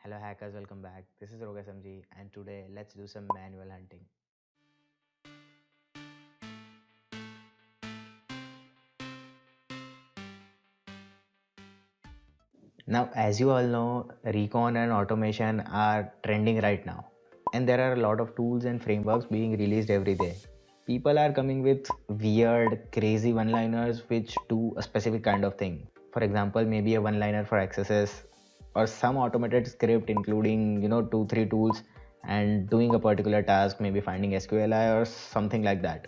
Hello hackers, welcome back. This is Roga SMG and today let's do some manual hunting. Now as you all know, recon and automation are trending right now and there are a lot of tools and frameworks being released every day. People are coming with weird, crazy one-liners which do a specific kind of thing. For example, maybe a one-liner for accesses or some automated script including 2 3 tools and doing a particular task, maybe finding SQLi or something like that.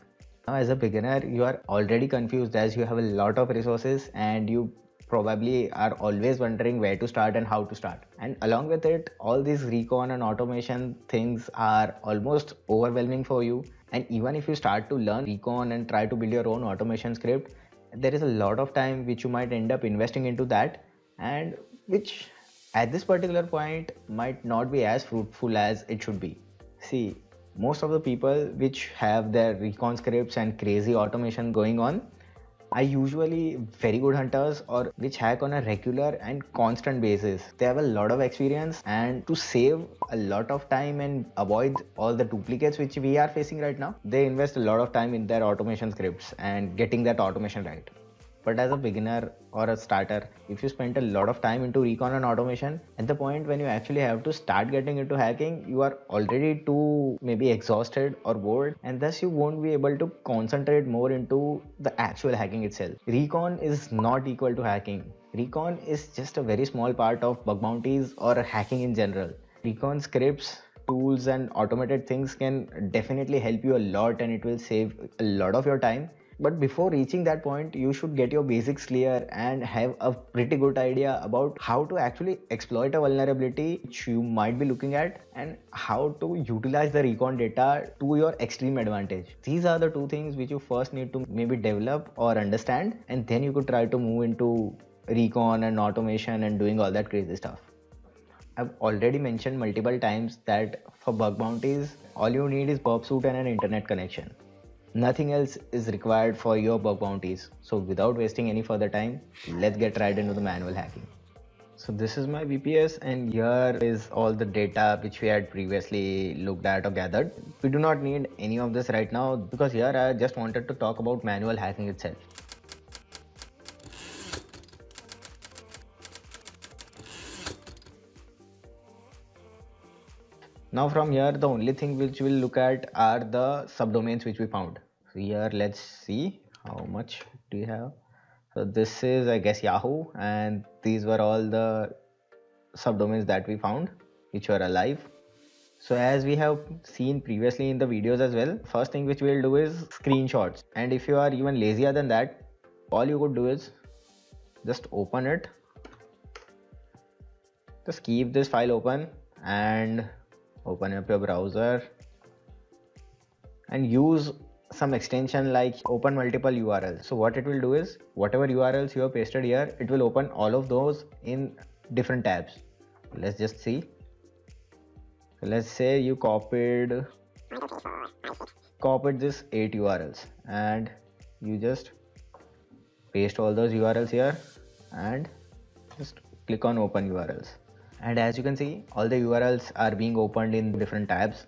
Now as a beginner you are already confused as you have a lot of resources and you probably are always wondering where to start and how to start, and along with it all these recon and automation things are almost overwhelming for you. And even if you start to learn recon and try to build your own automation script, there is a lot of time which you might end up investing into that, and which at this particular point might not be as fruitful as it should be. See, most of the people which have their recon scripts and crazy automation going on are usually very good hunters or which hack on a regular and constant basis. They have a lot of experience, and to save a lot of time and avoid all the duplicates which we are facing right now, they invest a lot of time in their automation scripts and getting that automation right. But as a beginner or a starter, if you spend a lot of time into recon and automation, at the point when you actually have to start getting into hacking, you are already too maybe exhausted or bored, and thus you won't be able to concentrate more into the actual hacking itself. Recon is not equal to hacking. Recon is just a very small part of bug bounties or hacking in general. Recon scripts, tools and automated things can definitely help you a lot and it will save a lot of your time. But before reaching that point, you should get your basics clear and have a pretty good idea about how to actually exploit a vulnerability which you might be looking at and how to utilize the recon data to your extreme advantage. These are the two things which you first need to maybe develop or understand, and then you could try to move into recon and automation and doing all that crazy stuff. I've already mentioned multiple times that for bug bounties, all you need is burp suit and an internet connection. Nothing else is required for your bug bounties. So without wasting any further time, let's get right into the manual hacking. So this is my VPS and here is all the data which we had previously looked at or gathered. We do not need any of this right now because here I just wanted to talk about manual hacking itself. Now from here, the only thing which we'll look at are the subdomains which we found. So here, let's see how much do you have. So this is, I guess, Yahoo, and these were all the subdomains that we found which were alive. So as we have seen previously in the videos as well, first thing which we'll do is screenshots. And if you are even lazier than that, all you could do is just open it. Just keep this file open and open up your browser and use some extension like open multiple URLs. So what it will do is whatever URLs you have pasted here, it will open all of those in different tabs. Let's just see. So let's say you copied this 8 URLs and you just paste all those URLs here and just click on open URLs. And as you can see, all the URLs are being opened in different tabs.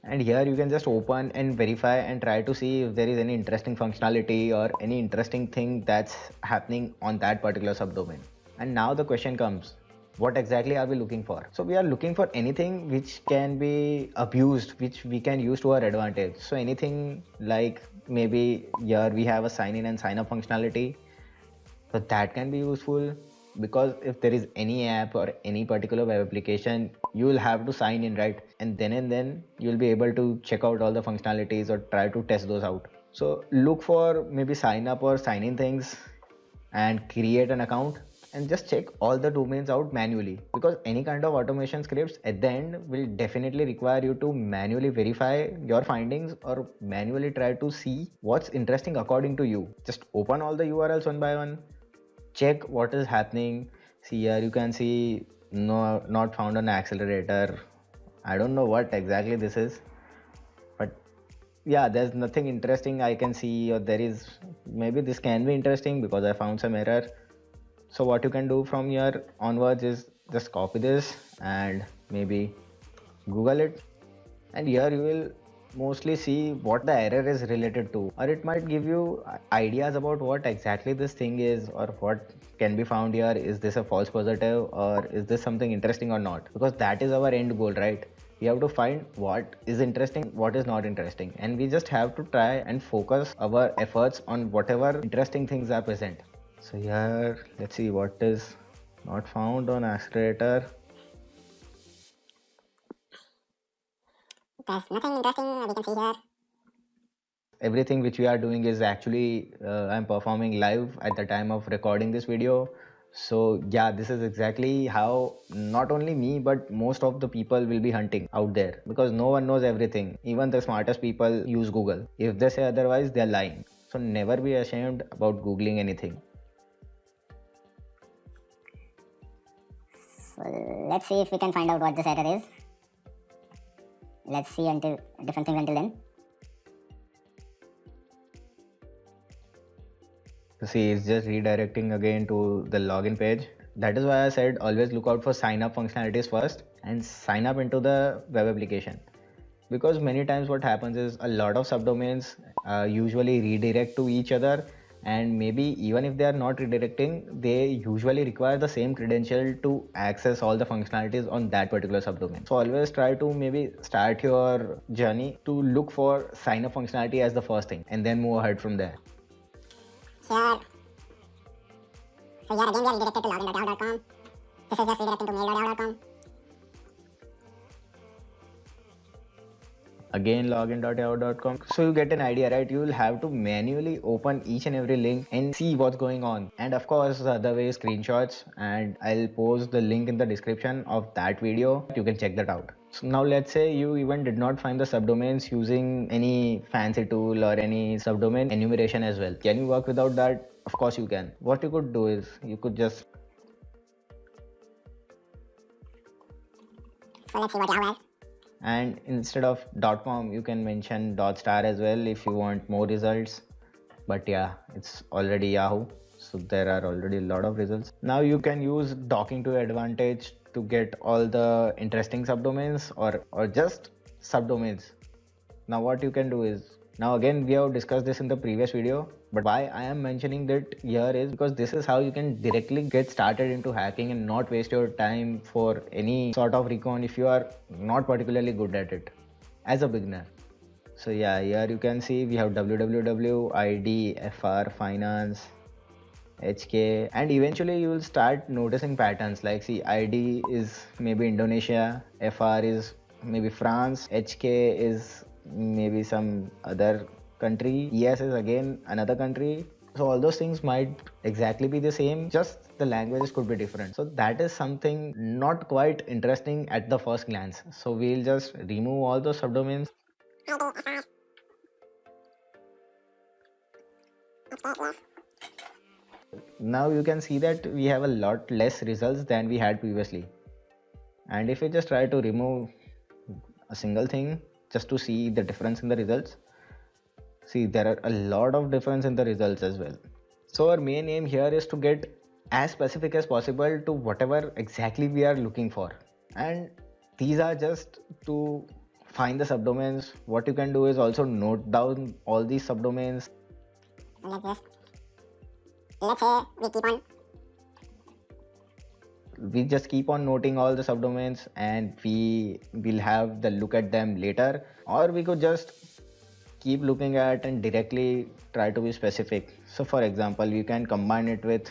And here you can just open and verify and try to see if there is any interesting functionality or any interesting thing that's happening on that particular subdomain. And now the question comes, what exactly are we looking for? So we are looking for anything which can be abused, which we can use to our advantage. So anything like maybe here we have a sign in and sign up functionality. So that can be useful, because if there is any app or any particular web application, you will have to sign in, right? And then you'll be able to check out all the functionalities or try to test those out. So look for maybe sign up or sign in things and create an account and just check all the domains out manually, because any kind of automation scripts at the end will definitely require you to manually verify your findings or manually try to see what's interesting according to you. Just open all the URLs one by one, check what is happening. See here you can see no, not found on accelerator. I don't know what exactly this is, but yeah, there's nothing interesting I can see, or there is, maybe this can be interesting because I found some error. So what you can do from here onwards is just copy this and maybe Google it, and here you will mostly see what the error is related to, or it might give you ideas about what exactly this thing is or what can be found here. Is this a false positive or is this something interesting or not? Because that is our end goal, right? We have to find what is interesting, what is not interesting, and we just have to try and focus our efforts on whatever interesting things are present. So here, let's see what is not found on accelerator. There's nothing interesting we can see here. Everything which we are doing is actually I'm performing live at the time of recording this video. So yeah, this is exactly how not only me but most of the people will be hunting out there, because no one knows everything. Even the smartest people use Google. If they say otherwise, they're lying. So never be ashamed about googling anything. So let's see if we can find out what this error is. Let's see until different things until then. See, it's just redirecting again to the login page. That is why I said always look out for sign up functionalities first and sign up into the web application. Because many times what happens is a lot of subdomains usually redirect to each other, and maybe even if they are not redirecting, they usually require the same credential to access all the functionalities on that particular subdomain. So always try to maybe start your journey to look for sign up functionality as the first thing and then move ahead from there. Here. So here again we are redirected to login.yahoo.com. This is just redirecting to mail.yahoo.com. Again login.yahoo.com. So you get an idea, right? You will have to manually open each and every link and see what's going on. And of course the other way is screenshots, and I'll post the link in the description of that video. You can check that out. So now let's say you even did not find the subdomains using any fancy tool or any subdomain enumeration as well. Can you work without that? Of course you can. What you could do is you could just So let's see what Yahoo has. and instead of .com you can mention .star as well if you want more results, but yeah, it's already Yahoo, so there are already a lot of results. Now you can use docking to your advantage to get all the interesting subdomains or just subdomains. Now what you can do is, now again we have discussed this in the previous video, but why I am mentioning that here is because this is how you can directly get started into hacking and not waste your time for any sort of recon if you are not particularly good at it as a beginner. So yeah, here you can see we have www, ID, FR, finance, HK, and eventually you will start noticing patterns like, see, ID is maybe Indonesia, FR is maybe France, HK is maybe some other country, ES is again another country. So all those things might exactly be the same, just the languages could be different. So that is something not quite interesting at the first glance. So we'll just remove all those subdomains. Now you can see that we have a lot less results than we had previously. And if we just try to remove a single thing just to see the difference in the results, see there are a lot of difference in the results as well. So our main aim here is to get as specific as possible to whatever exactly we are looking for, and these are just to find the subdomains. What you can do is also note down all these subdomains. So let's say we just keep on noting all the subdomains and we will have the look at them later, or we could just keep looking at and directly try to be specific. So for example, you can combine it with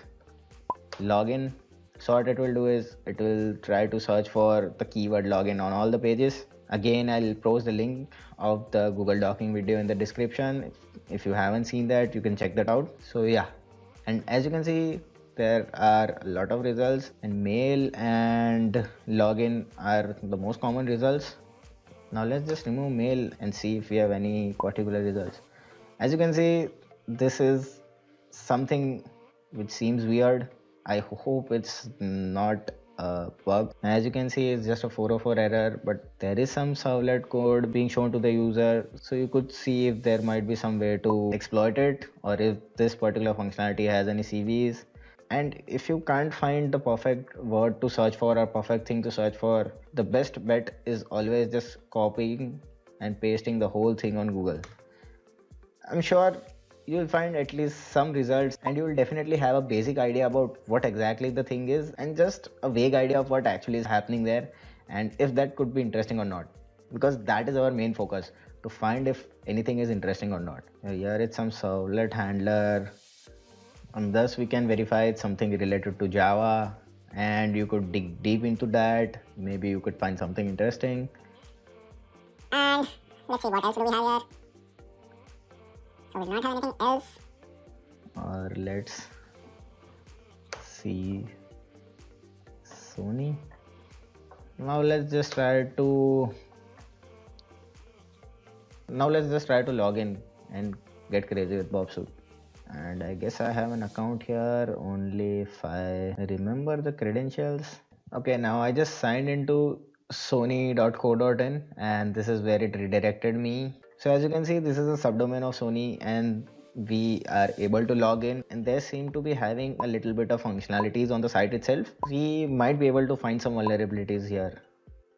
login. So what it will do is it will try to search for the keyword login on all the pages. Again, I'll post the link of the Google Docking video in the description. If you haven't seen that, you can check that out. So yeah, and as you can see, there are a lot of results, and mail and login are the most common results. Now let's just remove mail and see if we have any particular results. As you can see, this is something which seems weird. I hope it's not a bug. As you can see, it's just a 404 error, but there is some servlet code being shown to the user. So you could see if there might be some way to exploit it, or if this particular functionality has any CVEs. And if you can't find the perfect word to search for or perfect thing to search for, the best bet is always just copying and pasting the whole thing on Google. I'm sure you'll find at least some results, and you'll definitely have a basic idea about what exactly the thing is and just a vague idea of what actually is happening there and if that could be interesting or not. Because that is our main focus, to find if anything is interesting or not. Here it's some servlet handler. On this, we can verify it's something related to Java, and you could dig deep into that. Maybe you could find something interesting. And let's see, what else do we have here? So we do not have anything else. Or let's see Sony. Now let's just try to log in and get crazy with Bobsuit. And I guess I have an account here only if I remember the credentials. Okay, now I just signed into sony.co.in and this is where it redirected me. So as you can see, this is a subdomain of Sony and we are able to log in, and they seem to be having a little bit of functionalities on the site itself. We might be able to find some vulnerabilities here,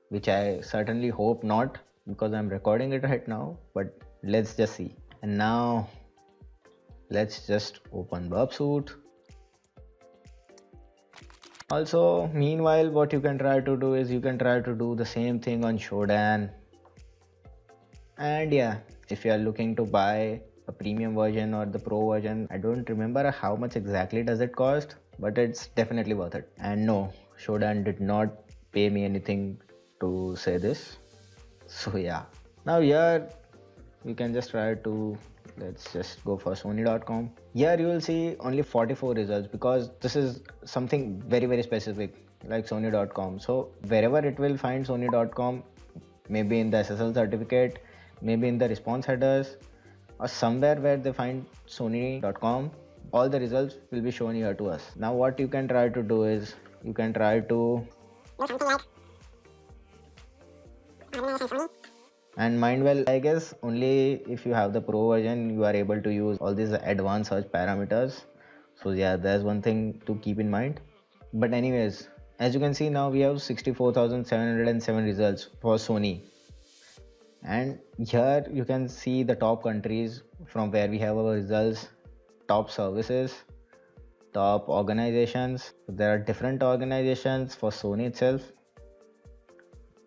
which I certainly hope not, because I'm recording it right now, but let's just see. And now let's just open Bobsuit. Also, meanwhile, what you can try to do is you can try to do the same thing on Shodan. And yeah, if you are looking to buy a premium version or the pro version, I don't remember how much exactly does it cost, but it's definitely worth it. And no, Shodan did not pay me anything to say this. So yeah, now here you can just try to, let's just go for sony.com. Here you will see only 44 results because this is something very specific like sony.com. So wherever it will find sony.com, maybe in the SSL certificate, maybe in the response headers, or somewhere where they find sony.com, all the results will be shown here to us. Now what you can try to do is you can try to Do something like organization Sony. And mind well, I guess only if you have the pro version, you are able to use all these advanced search parameters. So yeah, there's one thing to keep in mind. But anyways, as you can see now, we have 64,707 results for Sony. And here you can see the top countries from where we have our results, top services, top organizations. There are different organizations for Sony itself,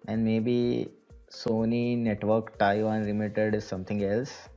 and maybe Sony Network Taiwan Limited is something else.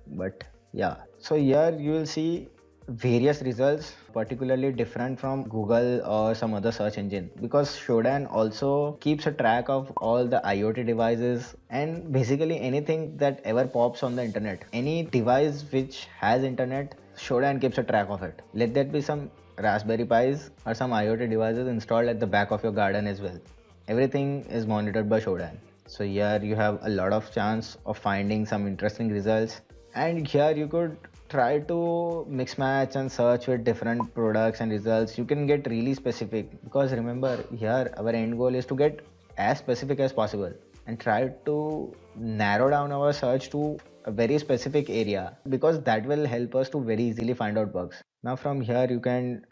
But yeah, so here you will see various results, particularly different from Google or some other search engine, because Shodan also keeps a track of all the IoT devices and basically anything that ever pops on the internet. Any device which has internet, Shodan keeps a track of it. Let that be some Raspberry Pis or some IoT devices installed at the back of your garden as well. Everything is monitored by Shodan. So here you have a lot of chance of finding some interesting results, and here you could try to mix match and search with different products and results. You can get really specific, because remember, here our end goal is to get as specific as possible and try to narrow down our search to a very specific area, because that will help us to very easily find out bugs. Now from here you can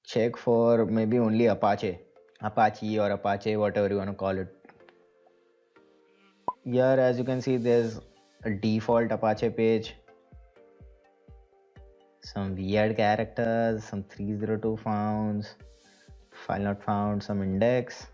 check for maybe only Apache or Apache, whatever you want to call it. Here as you can see, there's a default Apache page, some weird characters, some 302 founds, file not found, some index,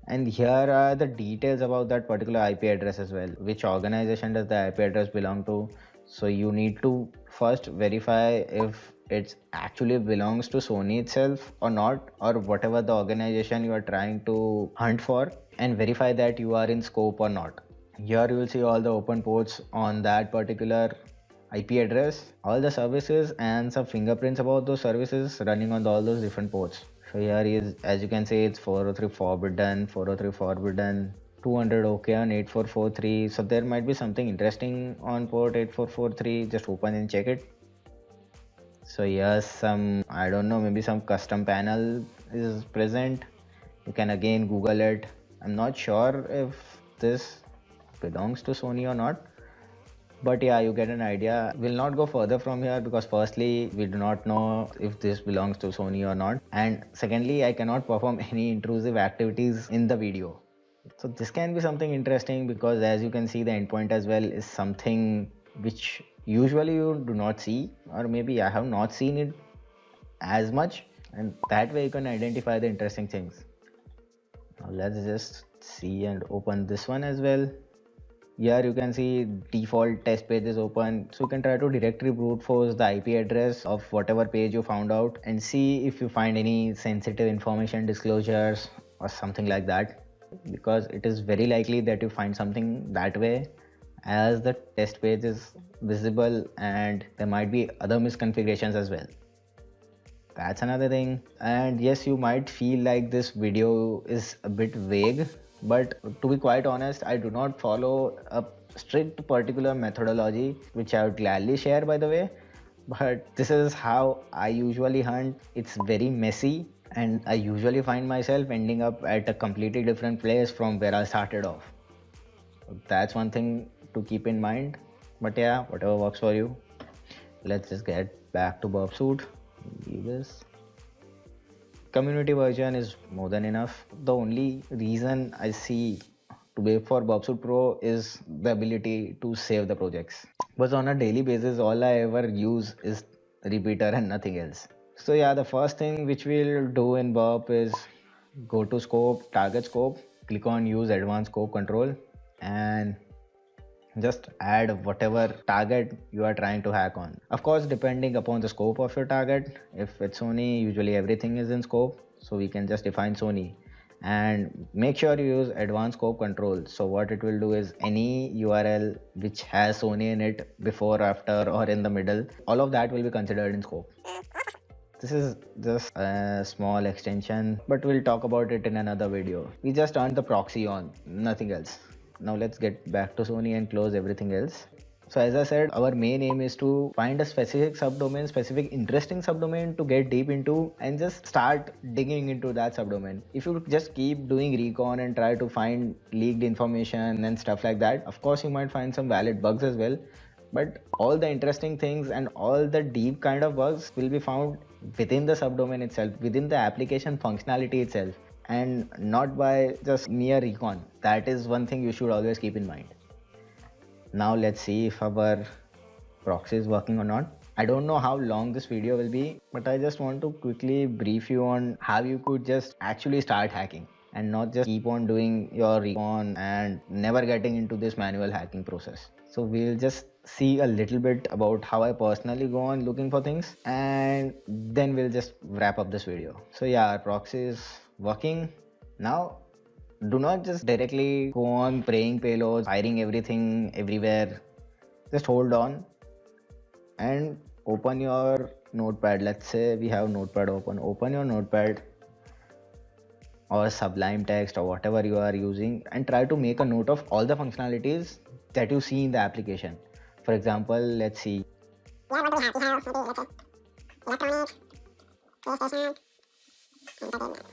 and here are the details about that particular IP address as well. Which organization does the IP address belong to? So you need to first verify if it actually belongs to Sony itself or not, or whatever the organization you are trying to hunt for, and verify that you are in scope or not. Here you will see all the open ports on that particular IP address, all the services, and some fingerprints about those services running on all those different ports. So here is, as you can see, it's 403 forbidden, 403 forbidden, 200 okay on 8443. So there might be something interesting on port 8443. Just open and check it. So here's some, I don't know, maybe some custom panel is present. You can again Google it. I'm not sure if this belongs to Sony or not, But yeah, you get an idea. We'll not go further from here because firstly, we do not know if this belongs to Sony or not. And secondly, I cannot perform any intrusive activities in the video. So this can be something interesting because as you can see, the endpoint as well is something which usually you do not see, or maybe I have not seen it as much, and that way you can identify the interesting things. Now let's just see and open this one as well. Here you can see default test page is open, so you can try to directly brute force the IP address of whatever page you found out and see if you find any sensitive information disclosures or something like that, because it is very likely that you find something that way, as the test page is visible and there might be other misconfigurations as well. That's another thing. And yes, you might feel like this video is a bit vague, but to be quite honest, I do not follow a strict particular methodology, which I would gladly share by the way. But this is how I usually hunt. It's very messy, and I usually find myself ending up at a completely different place from where I started off. So that's one thing to keep in mind. But yeah, whatever works for you. Let's just get back to Burp Suit. Leave this. Community version is more than enough. The only reason I see to wait for Burp Suit Pro is the ability to save the projects. But on a daily basis, all I ever use is repeater and nothing else. So yeah, the first thing which we'll do in Burp is go to scope, target scope, click on use advanced scope control, and just add whatever target you are trying to hack on. Of course, depending upon the scope of your target. If it's Sony, usually everything is in scope, so we can just define Sony and make sure you use advanced scope control. So what it will do is any URL which has Sony in it, before, after, or in the middle, all of that will be considered in scope. This is just a small extension, but we'll talk about it in another video. We just turned the proxy on, nothing else. Now let's get back to Sony and close everything else. So as I said, our main aim is to find a specific subdomain, specific interesting subdomain to get deep into and just start digging into that subdomain. If you just keep doing recon and try to find leaked information and stuff like that, of course you might find some valid bugs as well. But all the interesting things and all the deep kind of bugs will be found within the subdomain itself, within the application functionality itself, and not by just mere recon. That is one thing you should always keep in mind. Now let's see if our proxy is working or not. I don't know how long this video will be, but I just want to quickly brief you on how you could just actually start hacking and not just keep on doing your recon and never getting into this manual hacking process. So we'll just see a little bit about how I personally go on looking for things, and then we'll just wrap up this video. So yeah, our proxy is working. Now do not just directly go on praying payloads, firing everything everywhere. Just hold on and open your notepad. Let's say we have notepad open. Open your notepad or Sublime Text or whatever you are using, and try to make a note of all the functionalities that you see in the application. For example, let's see. Yeah, what do we have? We have, maybe, let's say, electronics, PlayStation, entertainment.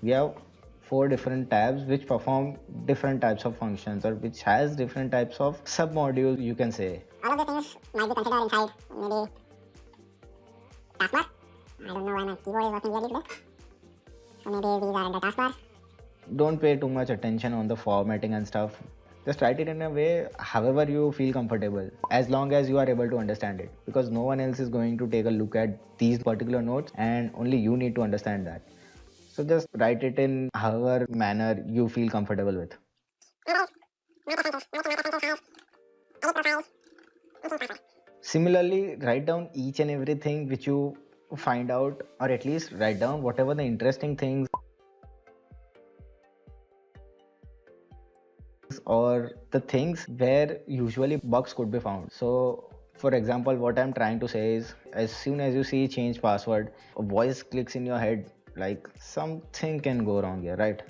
We have 4 different tabs which perform different types of functions, or which has different types of submodules, you can say. All of these things might be considered inside maybe taskbar. I don't know why my keyboard is working weirdly today. So maybe these are in the taskbar. Don't pay too much attention on the formatting and stuff. Just write it in a way however you feel comfortable, as long as you are able to understand it, because no one else is going to take a look at these particular notes and only you need to understand that. So just write it in however manner you feel comfortable with. Similarly, write down each and everything which you find out, or at least write down whatever the interesting things or the things where usually bugs could be found. So for example, what I'm trying to say is, as soon as you see change password, a voice clicks in your head, like something can go wrong here, right?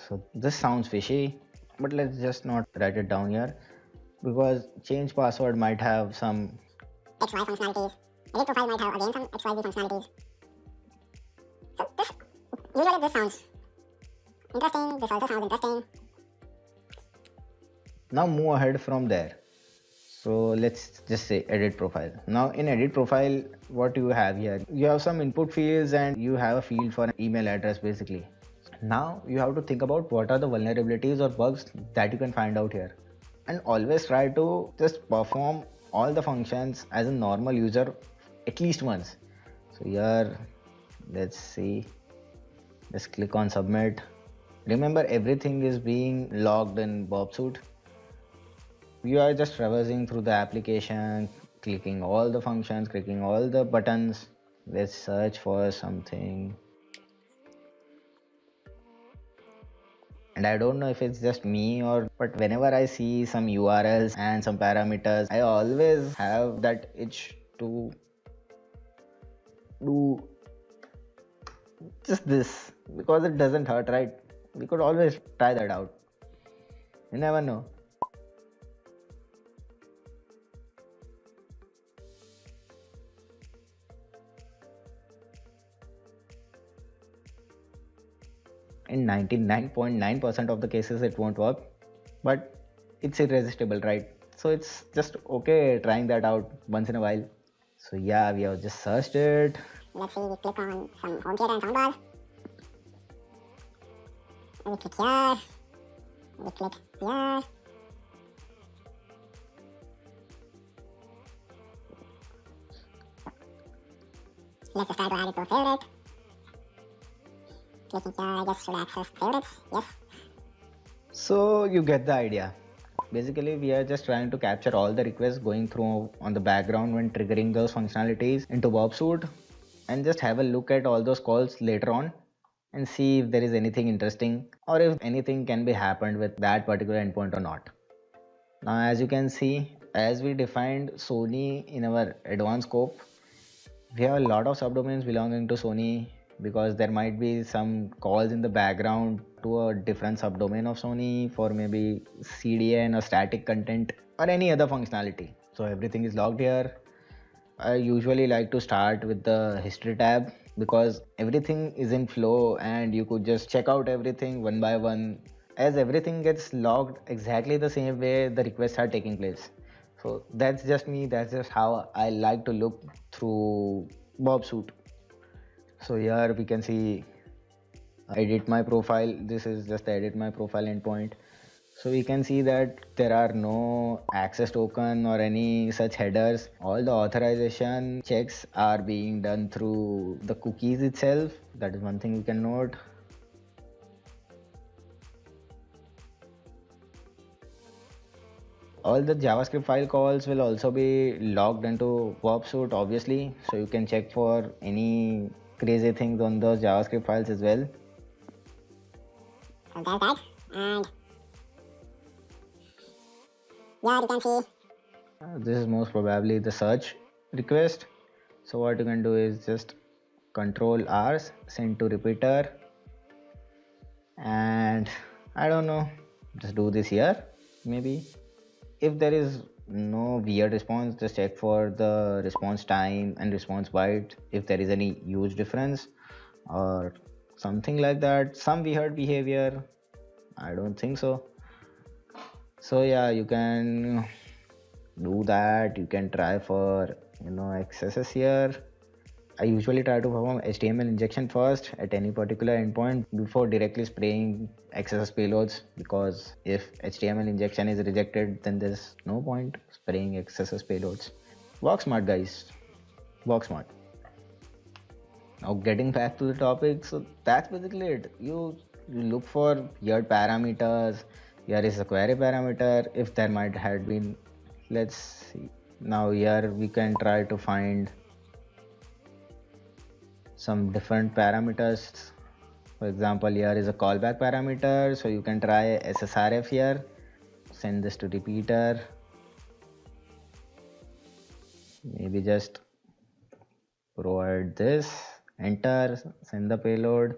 So this sounds fishy, but let's just not write it down here, because change password might have some XY functionalities. Edit profile might have again some XYZ functionalities. So this, usually this sounds interesting, this also sounds interesting. Now move ahead from there. So let's just say edit profile. Now in edit profile, what you have here, you have some input fields and you have a field for an email address basically. Now you have to think about what are the vulnerabilities or bugs that you can find out here, and always try to just perform all the functions as a normal user at least once. So here, let's see, just click on submit. Remember, everything is being logged in Bob Suite. You are just traversing through the application, clicking all the functions, clicking all the buttons. Let's search for something. And I don't know if it's just me or, but whenever I see some URLs and some parameters, I always have that itch to do just this because it doesn't hurt, right? We could always try that out. You never know. In 99.9% of the cases, it won't work, but it's irresistible, right? So it's just okay trying that out once in a while. So yeah, we have just searched it. Let's see, we click on some home theater and soundbar. We click here. We click here. Let's just try to add it to a favorite. Clicking here, I guess should access favorites. Yes. So you get the idea. Basically, we are just trying to capture all the requests going through on the background when triggering those functionalities into Bob Suite, and just have a look at all those calls later on and see if there is anything interesting or if anything can be happened with that particular endpoint or not. Now, as you can see, as we defined Sony in our advanced scope, we have a lot of subdomains belonging to Sony because there might be some calls in the background to a different subdomain of Sony for maybe CDN or static content or any other functionality. So everything is logged here. I usually like to start with the history tab because everything is in flow and you could just check out everything one by one, as everything gets logged exactly the same way the requests are taking place. So that's just me, that's just how I like to look through Bob Suite. So here we can see edit my profile. This is just the edit my profile endpoint. So we can see that there are no access token or any such headers. All the authorization checks are being done through the cookies itself. That is one thing we can note. All the JavaScript file calls will also be logged into Bob Suite, obviously. So you can check for any crazy things on those JavaScript files as well. So there's that. And yeah, you can see. This is most probably the search request. So what you can do is just Control R, send to repeater, and I don't know, just do this here maybe. If there is no weird response, just check for the response time and response byte if there is any huge difference or something like that, some weird behavior. I don't think so. So yeah, you can do that. You can try for XSS here. I usually try to perform HTML injection first at any particular endpoint before directly spraying XSS payloads, because if HTML injection is rejected, then there's no point spraying XSS payloads. Work smart, guys. Work smart. Now getting back to the topic, so that's basically it. You look for weird parameters. Here is a query parameter. If there might have been, let's see. Now here we can try to find some different parameters. For example, here is a callback parameter, so you can try SSRF here. Send this to repeater. Maybe just provide this, enter, send the payload.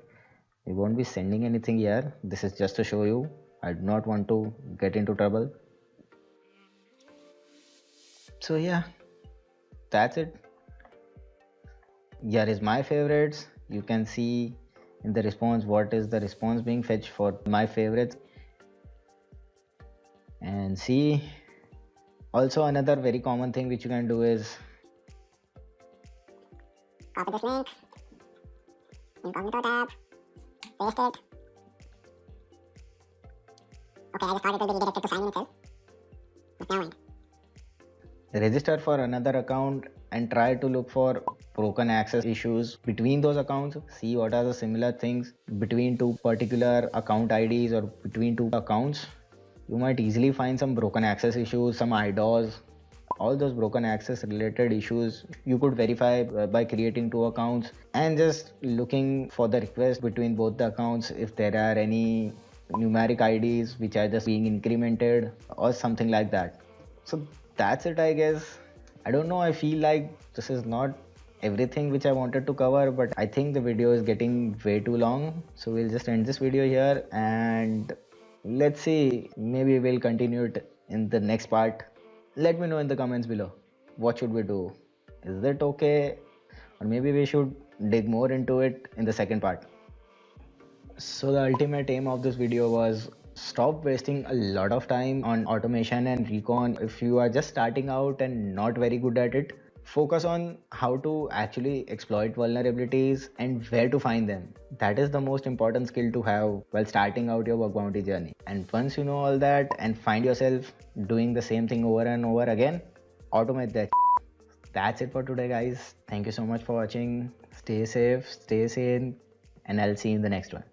We won't be sending anything here. This is just to show you. I do not want to get into trouble. So yeah, that's it. Here is my favorites. You can see in the response what is the response being fetched for my favorites, and see Also, another very common thing which you can do is copy this link, incognito tab, paste it. Okay, I just thought it would be redirected to sign in itself, but never mind. register for another account and try to look for broken access issues between those accounts. See what are the similar things between two particular account IDs or between two accounts. You might easily find some broken access issues, some IDOS. All those broken access related issues you could verify by creating two accounts and just looking for the request between both the accounts if there are any numeric IDs which are just being incremented or something like that. So that's it, I guess. I don't know, I feel like this is not everything which I wanted to cover, but I think the video is getting way too long. So we'll just end this video here and let's see, maybe we'll continue it in the next part. Let me know in the comments below. What should we do? Is that okay? Or maybe we should dig more into it in the second part. So the ultimate aim of this video was stop wasting a lot of time on automation and recon. If you are just starting out and not very good at it, focus on how to actually exploit vulnerabilities and where to find them. That is the most important skill to have while starting out your bug bounty journey. And once you know all that and find yourself doing the same thing over and over again, automate that. That's it for today, guys. Thank you so much for watching. Stay safe, stay sane, and I'll see you in the next one.